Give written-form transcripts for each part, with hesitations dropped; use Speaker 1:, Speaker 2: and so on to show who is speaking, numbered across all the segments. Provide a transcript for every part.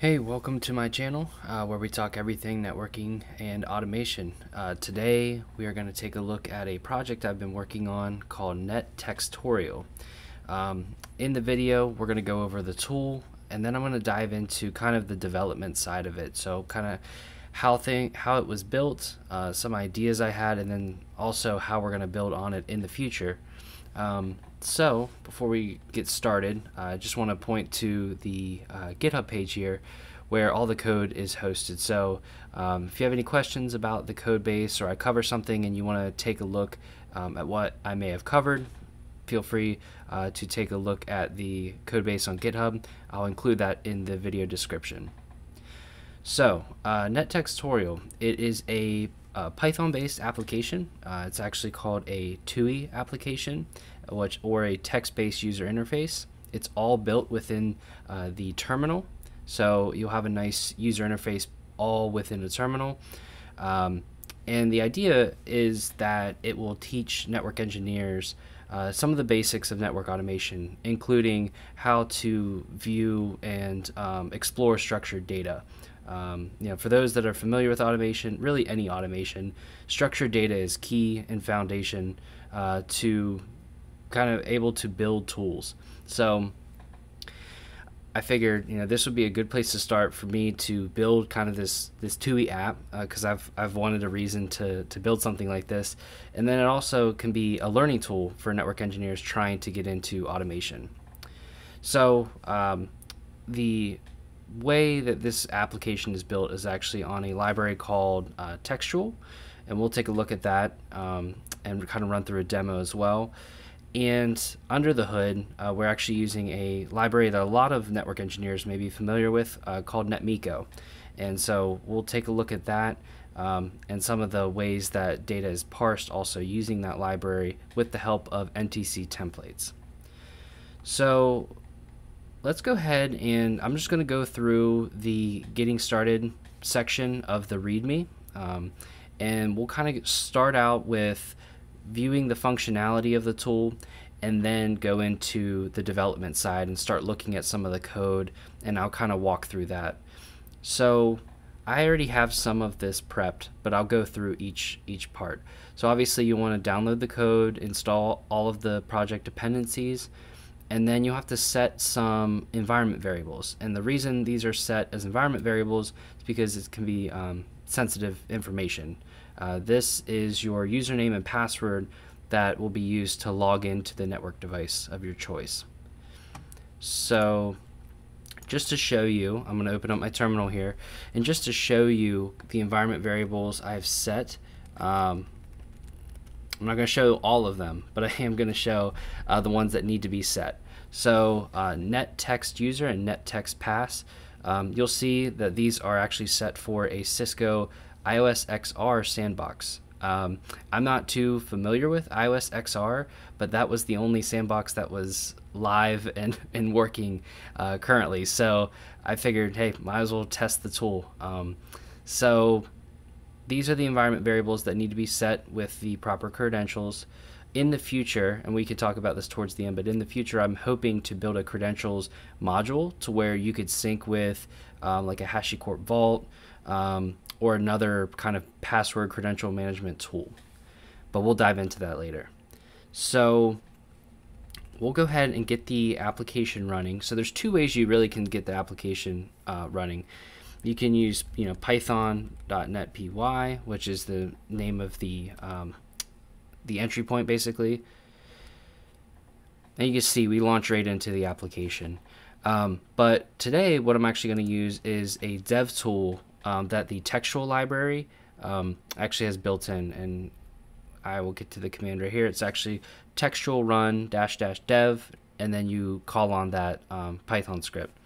Speaker 1: Hey, welcome to my channel where we talk everything networking and automation. Today we are going to take a look at a project I've been working on called Net-textorial. In the video we're going to go over the tool, and then I'm going to dive into kind of the development side of it. So kind of how it was built, some ideas I had, and then also how we're going to build on it in the future. So before we get started, I just want to point to the GitHub page here where all the code is hosted. So if you have any questions about the code base, or I cover something and you want to take a look at what I may have covered, feel free to take a look at the code base on GitHub. I'll include that in the video description. So Net-textorial, it is a Python-based application. It's actually called a TUI application, or a text-based user interface. It's all built within the terminal, so you'll have a nice user interface all within the terminal. And the idea is that it will teach network engineers some of the basics of network automation, including how to view and explore structured data. For those that are familiar with automation, really any automation, structured data is key and foundation to kind of able to build tools. So I figured this would be a good place to start for me to build kind of this TUI app, because I've wanted a reason to build something like this, and then it also can be a learning tool for network engineers trying to get into automation. So the way that this application is built is actually on a library called Textual, and we'll take a look at that and kind of run through a demo as well. And under the hood, we're actually using a library that a lot of network engineers may be familiar with called NetMiko. And so we'll take a look at that and some of the ways that data is parsed also using that library with the help of NTC templates. So let's go ahead, and I'm just going to go through the getting started section of the README, and we'll kind of start out with viewing the functionality of the tool, and then go into the development side and start looking at some of the code, and I'll kind of walk through that. So I already have some of this prepped, but I'll go through each part. So obviously you want to download the code, install all of the project dependencies, and then you have to set some environment variables. And the reason these are set as environment variables is because it can be sensitive information. This is your username and password that will be used to log into the network device of your choice. So just to show you, I'm going to open up my terminal here, and just to show you the environment variables I've set, I'm not going to show all of them, but I am going to show the ones that need to be set. So Net-text-user and Net-text-pass, you'll see that these are actually set for a Cisco iOS XR sandbox. I'm not too familiar with iOS XR, but that was the only sandbox that was live and working currently. So I figured, hey, might as well test the tool. So these are the environment variables that need to be set with the proper credentials. In the future, and we could talk about this towards the end, but in the future I'm hoping to build a credentials module to where you could sync with like a HashiCorp Vault or another kind of password credential management tool. But we'll dive into that later. So we'll go ahead and get the application running. So there's two ways you really can get the application running. You can use python.netpy, which is the name of the entry point basically. And you can see we launch right into the application. But today what I'm actually going to use is a dev tool that the textual library actually has built in, and I will get to the command right here. It's actually textual run -- dev, and then you call on that Python script.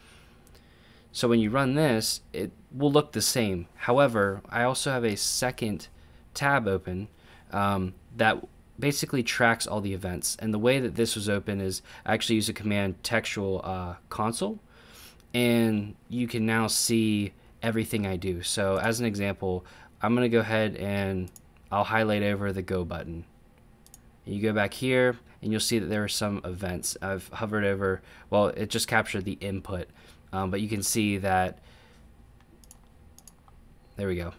Speaker 1: So when you run this, it will look the same. However, I also have a second tab open that basically tracks all the events. And the way that this was open is I actually use a command textual console, and you can now see everything I do. So as an example, I'm going to go ahead and I'll highlight over the go button. You go back here and you'll see that there are some events. I've hovered over, well, it just captured the input, but you can see that There we go.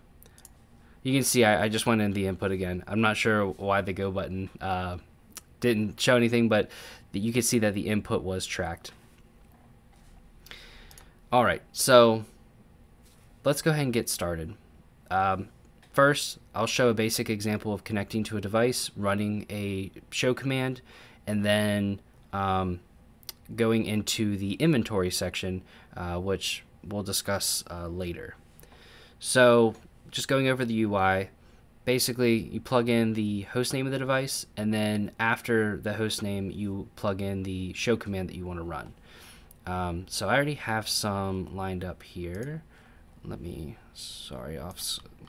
Speaker 1: You can see I just went in the input again. I'm not sure why the go button didn't show anything, but you can see that the input was tracked. All right, so let's go ahead and get started. First, I'll show a basic example of connecting to a device, running a show command, and then going into the inventory section, which we'll discuss later. So just going over the UI, basically you plug in the host name of the device, and then after the host name, you plug in the show command that you want to run. So I already have some lined up here. Let me, I'm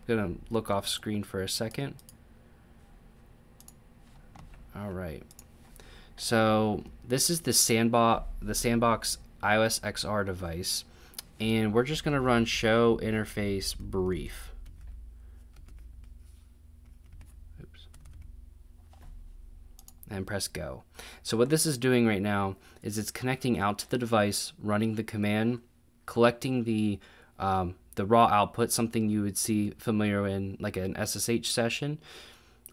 Speaker 1: gonna look off screen for a second. All right. So this is the Sandbox iOS XR device, and we're just gonna run show interface brief. Oops. And press go. So what this is doing right now is it's connecting out to the device, running the command, collecting the raw output, something you would see familiar in like an SSH session,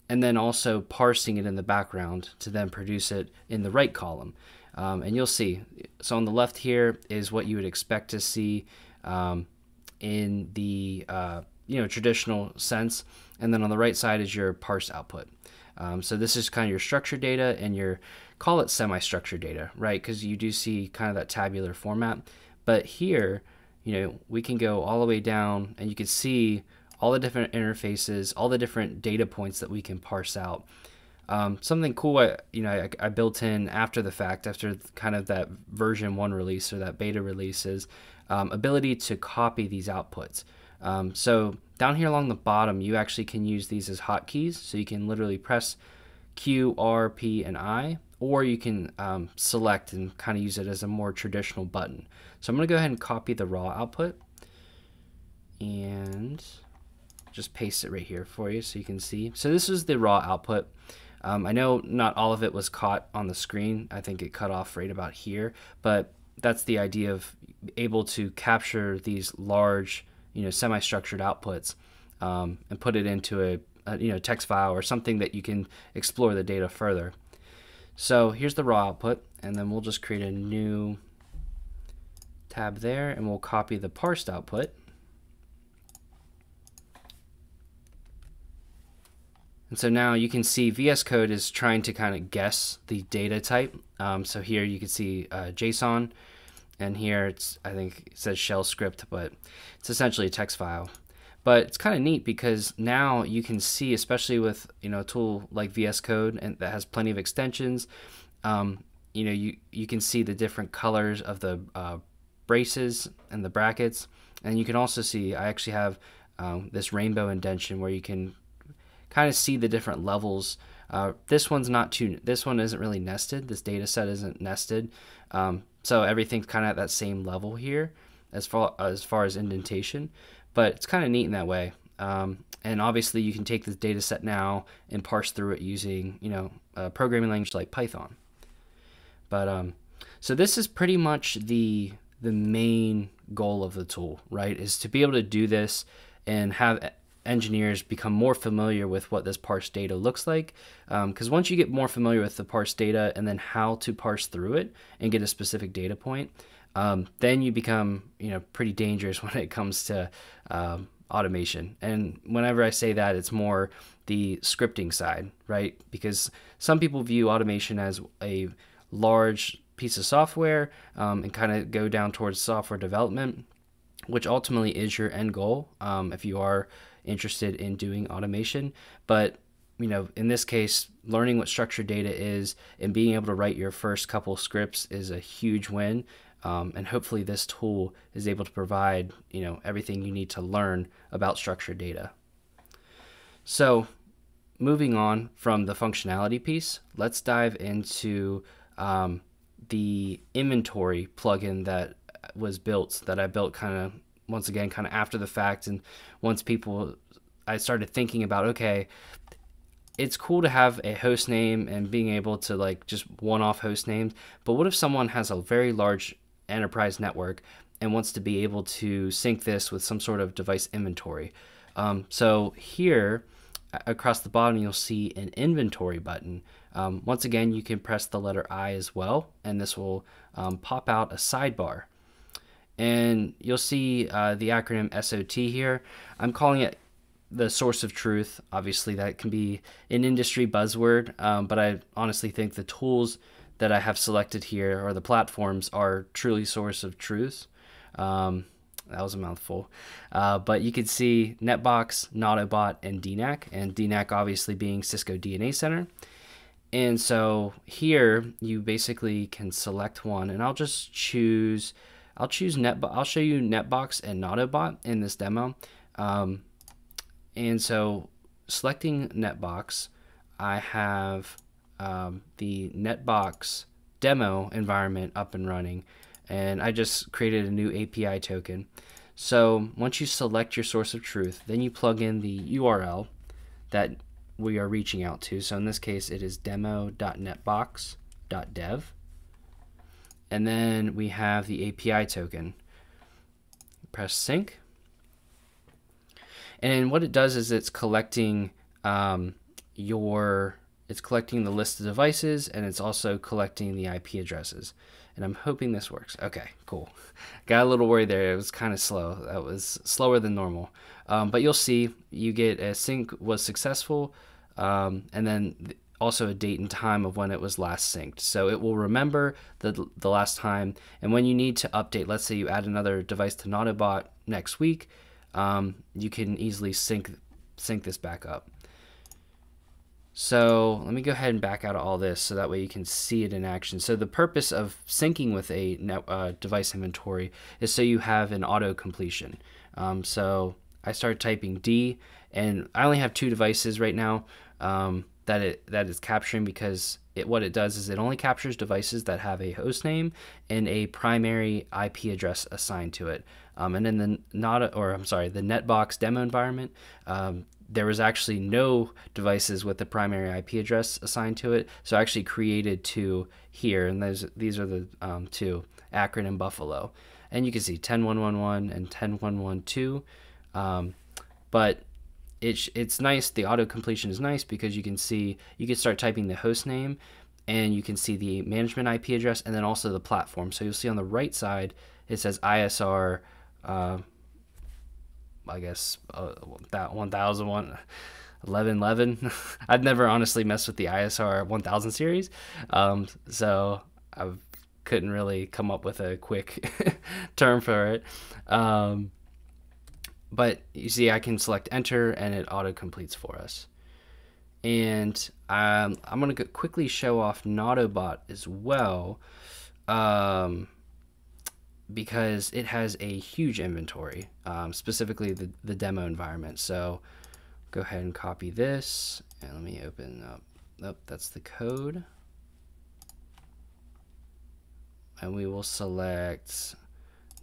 Speaker 1: and then also parsing it in the background to then produce it in the right column. And you'll see, so on the left here is what you would expect to see in the traditional sense, and then on the right side is your parse output. So this is kind of your structured data and your, call it semi-structured data, right? Because you do see kind of that tabular format. But here, we can go all the way down and you can see all the different interfaces, all the different data points that we can parse out. Something cool I built in after the fact, after kind of that version 1 release or that beta release, is ability to copy these outputs. So down here along the bottom, you actually can use these as hotkeys. So you can literally press Q, R, P, and I, or you can select and kind of use it as a more traditional button. So I'm going to go ahead and copy the raw output and just paste it right here for you so you can see. So this is the raw output. I know not all of it was caught on the screen. I think it cut off right about here, but that's the idea of able to capture these large, semi-structured outputs and put it into a text file or something that you can explore the data further. So here's the raw output, and then we'll just create a new tab there, and we'll copy the parsed output. And so now you can see VS Code is trying to kind of guess the data type. So here you can see JSON, and here I think it says shell script, but it's essentially a text file. But it's kind of neat because now you can see, especially with a tool like VS Code and that has plenty of extensions, you can see the different colors of the braces and the brackets, and you can also see I actually have this rainbow indentation where you can kind of see the different levels. This one isn't really nested. This data set isn't nested, so everything's kind of at that same level here as far as indentation. But it's kind of neat in that way. And obviously you can take this data set now and parse through it using a programming language like Python. But so this is pretty much the main goal of the tool, right? Is to be able to do this and have engineers become more familiar with what this parsed data looks like. Because once you get more familiar with the parsed data and then how to parse through it and get a specific data point, then you become pretty dangerous when it comes to automation. And whenever I say that, it's more the scripting side, right? Because some people view automation as a large piece of software and kind of go down towards software development, which ultimately is your end goal if you are interested in doing automation. But in this case, learning what structured data is and being able to write your first couple scripts is a huge win. And hopefully this tool is able to provide everything you need to learn about structured data. So moving on from the functionality piece, let's dive into the inventory plugin that was built, that I built kind of once again kind of after the fact. And once I started thinking about, okay, it's cool to have a host name and being able to like just one-off host names, but what if someone has a very large enterprise network and wants to be able to sync this with some sort of device inventory. So here across the bottom, you'll see an inventory button. Once again, you can press the letter I as well, and this will pop out a sidebar. And you'll see the acronym SOT here. I'm calling it the source of truth. Obviously, that can be an industry buzzword, but I honestly think the tools that I have selected here, or the platforms, are truly source of truth. That was a mouthful. But you can see Netbox, Nautobot, and DNAC, and DNAC obviously being Cisco DNA Center. And so here you basically can select one, and I'll choose Netbox. I'll show you Netbox and Nautobot in this demo. And so selecting Netbox, I have the Netbox demo environment up and running, and I just created a new API token. So once you select your source of truth, then you plug in the URL that we are reaching out to. So in this case, it is demo.netbox.dev. And then we have the API token. Press sync. And what it does is it's collecting it's collecting the list of devices, and it's also collecting the IP addresses. And I'm hoping this works. Okay, cool. Got a little worried there. It was kind of slow. That was slower than normal. But you'll see you get a sync was successful, and then also a date and time of when it was last synced. So it will remember the last time, and when you need to update, let's say you add another device to Nautobot next week, you can easily sync this back up. So let me go ahead and back out of all this so that way you can see it in action. So the purpose of syncing with a device inventory is so you have an auto completion. So I started typing D, and I only have 2 devices right now that is capturing, because what it does is it only captures devices that have a host name and a primary IP address assigned to it. And in the Netbox demo environment, there was actually no devices with the primary IP address assigned to it, so I actually created 2 here, and these are the 2, Akron and Buffalo. And you can see 10111 and 10112. But it's nice. The auto completion is nice because you can start typing the host name, and you can see the management IP address, and then also the platform. So you'll see on the right side it says ISR. I guess that 1001 1111. I've never honestly messed with the ISR 1000 series, so I couldn't really come up with a quick term for it. But you see, I can select enter, and it auto completes for us. And I'm going to quickly show off Nautobot as well, because it has a huge inventory, specifically the demo environment. So go ahead and copy this, and let me open up. Nope, that's the code. And we will select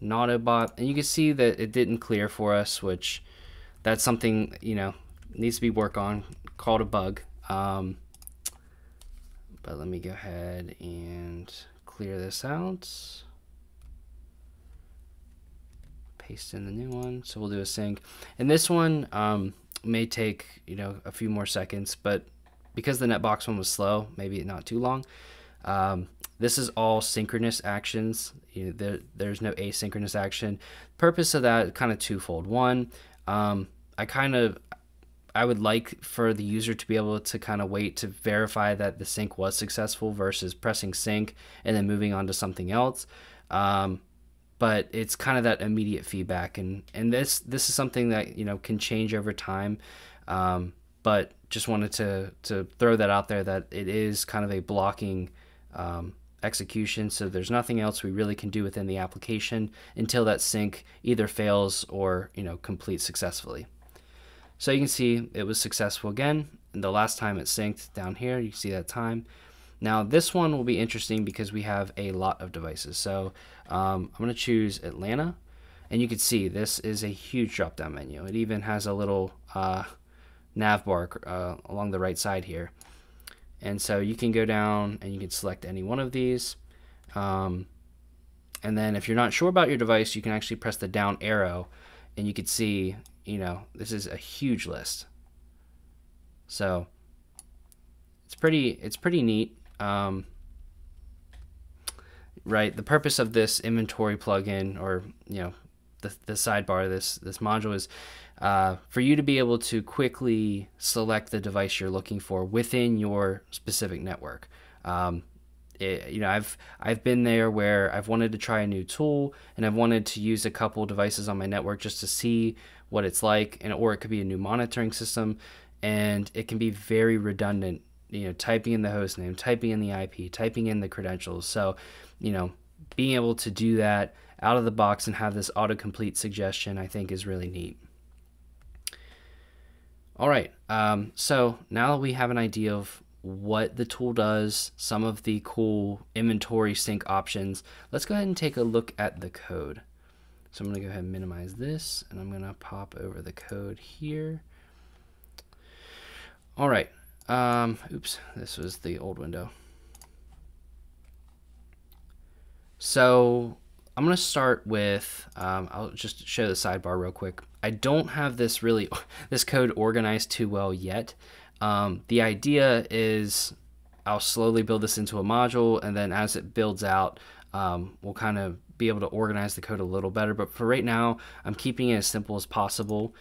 Speaker 1: Nautobot, and you can see that it didn't clear for us, which that's something needs to be worked on, called a bug. But let me go ahead and clear this out. Paste in the new one. So we'll do a sync, and this one may take a few more seconds, but because the Netbox one was slow, maybe not too long. This is all synchronous actions. There's no asynchronous action. Purpose of that kind of twofold. One, I would like for the user to be able to kind of wait to verify that the sync was successful versus pressing sync and then moving on to something else. But it's kind of that immediate feedback, and this is something that can change over time. But just wanted to throw that out there, that it is kind of a blocking execution, so there's nothing else we really can do within the application until that sync either fails or completes successfully. So you can see it was successful again, and the last time it synced down here, you can see that time. Now this one will be interesting because we have a lot of devices. So I'm going to choose Atlanta, and you can see this is a huge drop down menu. It even has a little nav bar along the right side here. And so you can go down and you can select any one of these. And then if you're not sure about your device, you can actually press the down arrow and you can see, this is a huge list. So it's pretty neat. Right, the purpose of this inventory plugin, or the sidebar, this module, is for you to be able to quickly select the device you're looking for within your specific network. I've been there where I've wanted to try a new tool and I've wanted to use a couple devices on my network just to see what it's like, or it could be a new monitoring system, and it can be very redundant. Typing in the host name, typing in the IP, typing in the credentials. So, being able to do that out of the box and have this autocomplete suggestion, I think, is really neat. All right, so now that we have an idea of what the tool does, some of the cool inventory sync options, let's go ahead and take a look at the code. So I'm going to go ahead and minimize this, and I'm going to pop over the code here. All right. Oops, this was the old window. So I'm going to start with, I'll just show the sidebar real quick. I don't have this code organized too well yet. The idea is I'll slowly build this into a module, and then as it builds out, we'll kind of be able to organize the code a little better. But for right now, I'm keeping it as simple as possible.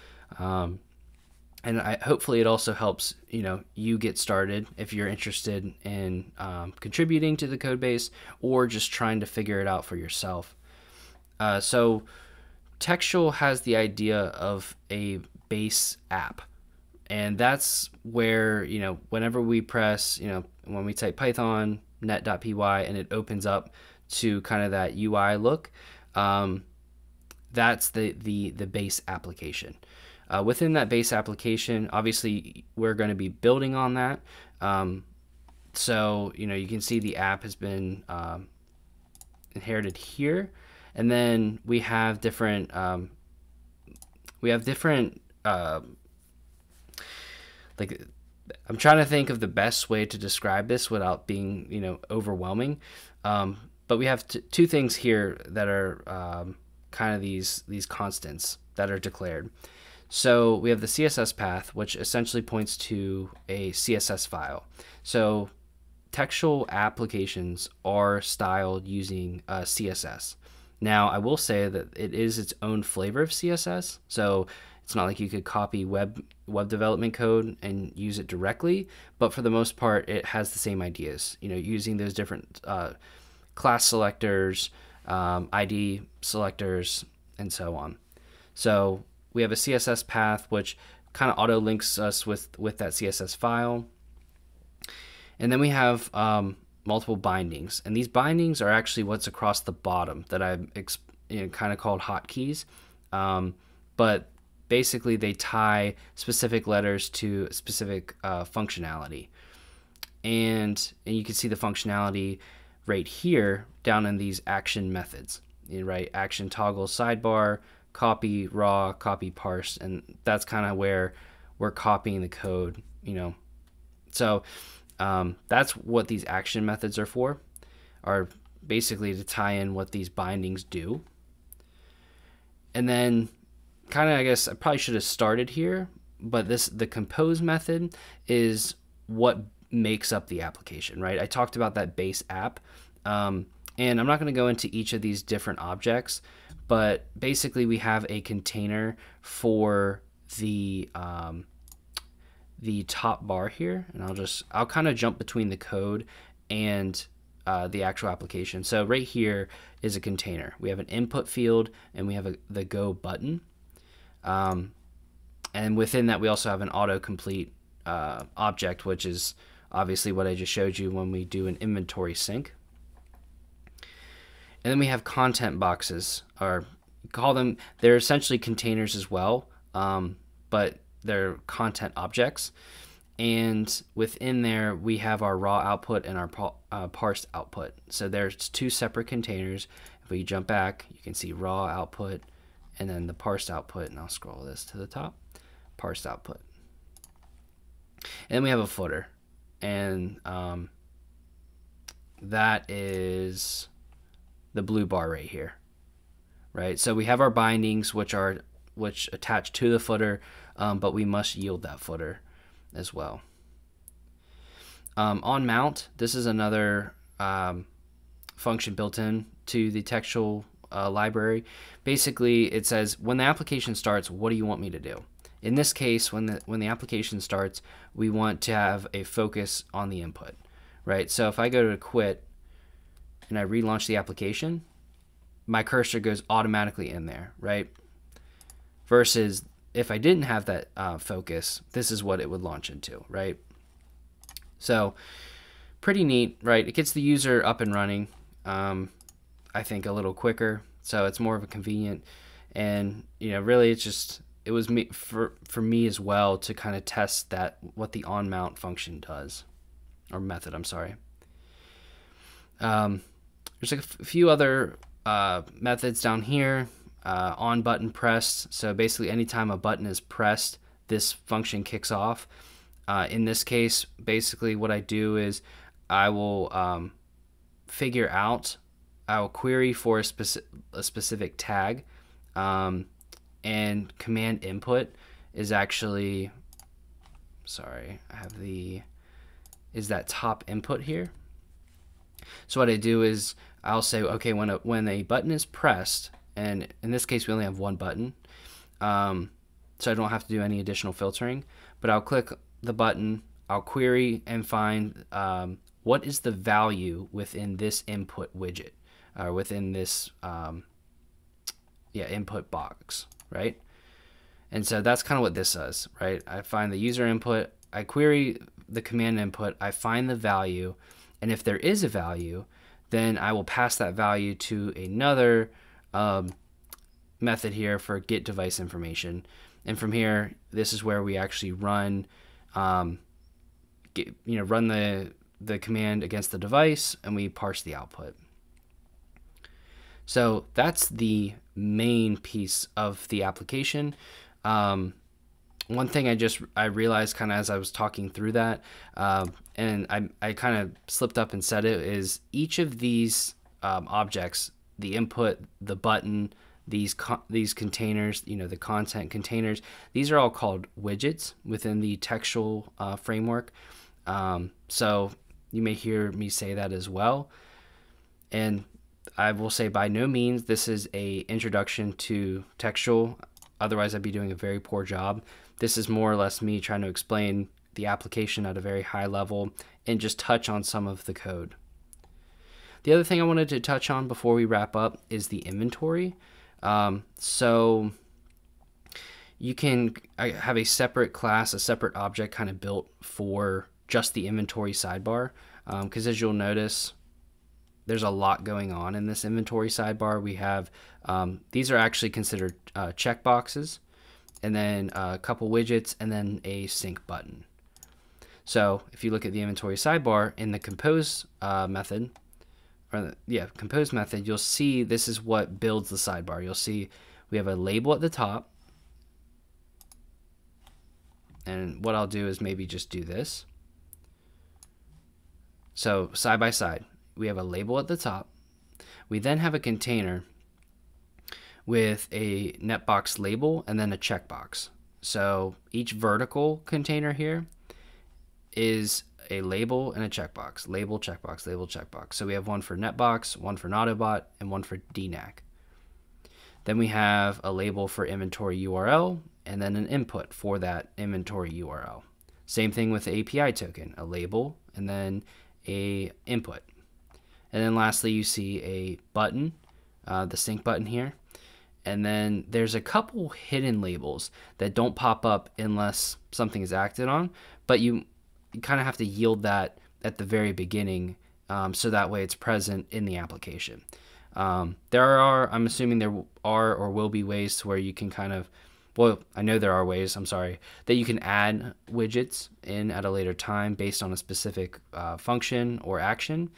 Speaker 1: And hopefully it also helps you get started if you're interested in contributing to the code base or just trying to figure it out for yourself. So Textual has the idea of a base app, and that's where whenever we press when we type Python net.py and it opens up to kind of that UI look, that's the base application. Within that base application, obviously, we're going to be building on that. So, you can see the app has been inherited here. And then we have different, like, I'm trying to think of the best way to describe this without being, overwhelming. But we have two things here that are kind of these constants that are declared. So we have the CSS path, which essentially points to a CSS file. So textual applications are styled using CSS. Now, I will say that it is its own flavor of CSS. So it's not like you could copy web development code and use it directly, but for the most part, it has the same ideas. Using those different class selectors, ID selectors, and so on. So we have a CSS path, which kind of auto links us with that CSS file. And then we have multiple bindings. And these bindings are actually what's across the bottom that I've kind of called hotkeys. But basically, they tie specific letters to specific functionality. And you can see the functionality right here down in these action methods. Right? Action toggle sidebar, copy raw, copy parse, and that's kind of where we're copying the code, So that's what these action methods are for, are basically to tie in what these bindings do. And then kind of, I guess I probably should have started here, but the compose method is what makes up the application, right? I talked about that base app, and I'm not going to go into each of these different objects, but basically we have a container for the top bar here, and I'll kind of jump between the code and the actual application. So right here is a container. We have an input field and we have the go button, and within that we also have an autocomplete object, which is obviously what I just showed you when we do an inventory sync. And then we have content boxes, or they're essentially containers as well, but they're content objects. And within there, we have our raw output and our parsed output. So there's two separate containers. If we jump back, you can see raw output and then the parsed output. And I'll scroll this to the top, parsed output. And then we have a footer. And that is the blue bar right here, right? So we have our bindings which attach to the footer, but we must yield that footer as well. On mount, this is another function built in to the textual library. Basically, it says when the application starts, what do you want me to do? In this case, when the application starts, we want to have a focus on the input, right? So if I go to quit and I relaunch the application, my cursor goes automatically in there, right? Versus if I didn't have that focus, this is what it would launch into, right? So pretty neat, right? It gets the user up and running, I think a little quicker, so it's more of a convenient, and really it was for me as well to kind of test that what the on mount function does, or method, I'm sorry. There's a few other methods down here. On button pressed, so basically anytime a button is pressed, this function kicks off. In this case, basically what I do is I will I will query for a specific tag, and command input is actually, sorry, is that top input here. So what I do is I'll say, okay, when a button is pressed, and in this case we only have one button, so I don't have to do any additional filtering, but I'll click the button, I'll query and find what is the value within this input widget, or within this input box, right? And so that's kind of what this does, right? I find the user input, I query the command input, I find the value, and if there is a value, then I will pass that value to another method here for get device information. And from here, this is where we actually run run the command against the device, and we parse the output. So that's the main piece of the application. One thing I realized kind of as I was talking through that, and I kind of slipped up and said it, is each of these objects, the input, the button, these containers, the content containers, these are all called widgets within the textual framework. So you may hear me say that as well. And I will say by no means this is a introduction to textual. Otherwise, I'd be doing a very poor job. This is more or less me trying to explain the application at a very high level and just touch on some of the code. The other thing I wanted to touch on before we wrap up is the inventory. So you can have a separate class, a separate object kind of built for just the inventory sidebar, because as you'll notice, there's a lot going on in this inventory sidebar. We have, these are actually considered checkboxes, and then a couple widgets, and then a sync button. So if you look at the inventory sidebar in the compose method, compose method, you'll see this is what builds the sidebar. You'll see we have a label at the top, and what I'll do is maybe just do this. So side by side, we have a label at the top. We then have a container with a netbox label and then a checkbox. So each vertical container here is a label and a checkbox. Label, checkbox, label, checkbox. So we have one for netbox, one for Autobot, and one for DNAC. Then we have a label for inventory URL and then an input for that inventory URL. Same thing with the API token, a label and then a input. And then lastly, you see a button, the sync button here. And then there's a couple hidden labels that don't pop up unless something is acted on, but you kind of have to yield that at the very beginning, so that way it's present in the application. I'm assuming there are or will be ways to where you can kind of, well, I know there are ways, I'm sorry, that you can add widgets in at a later time based on a specific function or action.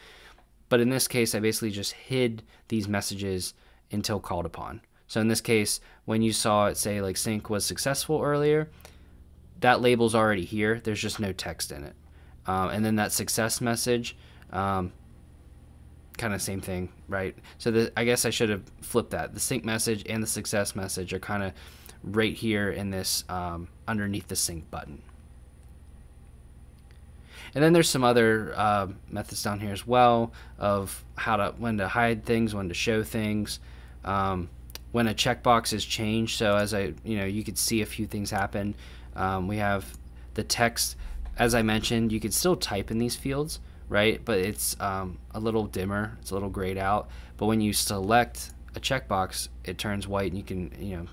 Speaker 1: But in this case, I basically just hid these messages until called upon. So in this case, when you saw it say like sync was successful earlier, that label's already here. There's just no text in it. And then that success message, kind of same thing, right? So I guess I should have flipped that. The sync message and the success message are kind of right here in this underneath the sync button. And then there's some other methods down here as well of when to hide things, when to show things, when a checkbox is changed. So as you could see a few things happen. We have the text, as I mentioned, you could still type in these fields, right? But it's a little dimmer, it's a little grayed out. But when you select a checkbox, it turns white, and you can,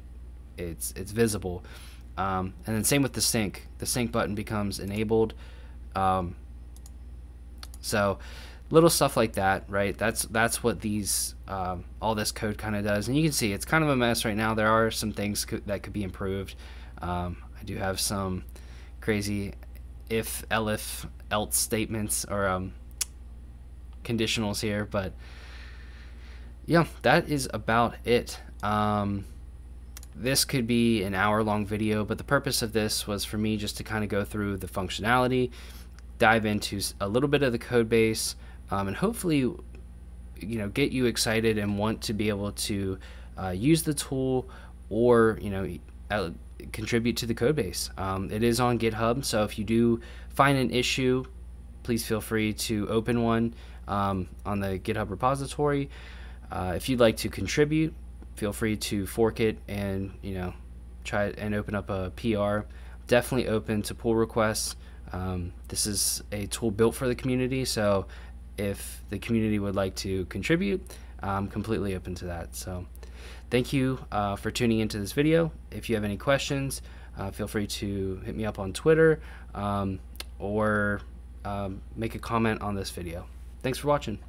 Speaker 1: it's visible. And then same with the sync. The sync button becomes enabled. So little stuff like that, right? That's what these all this code kind of does. And you can see it's kind of a mess right now. There are some things that could be improved. I do have some crazy if, elif, else statements or conditionals here, but yeah, that is about it. This could be an hour-long video, but the purpose of this was for me just to kind of go through the functionality, dive into a little bit of the code base, and hopefully get you excited and want to be able to use the tool or contribute to the code base. It is on GitHub, so if you do find an issue, please feel free to open one on the GitHub repository. If you'd like to contribute, feel free to fork it and try it and open up a PR. Definitely open to pull requests. This is a tool built for the community, so if the community would like to contribute, I'm completely open to that. So thank you for tuning into this video. If you have any questions, feel free to hit me up on Twitter or make a comment on this video. Thanks for watching.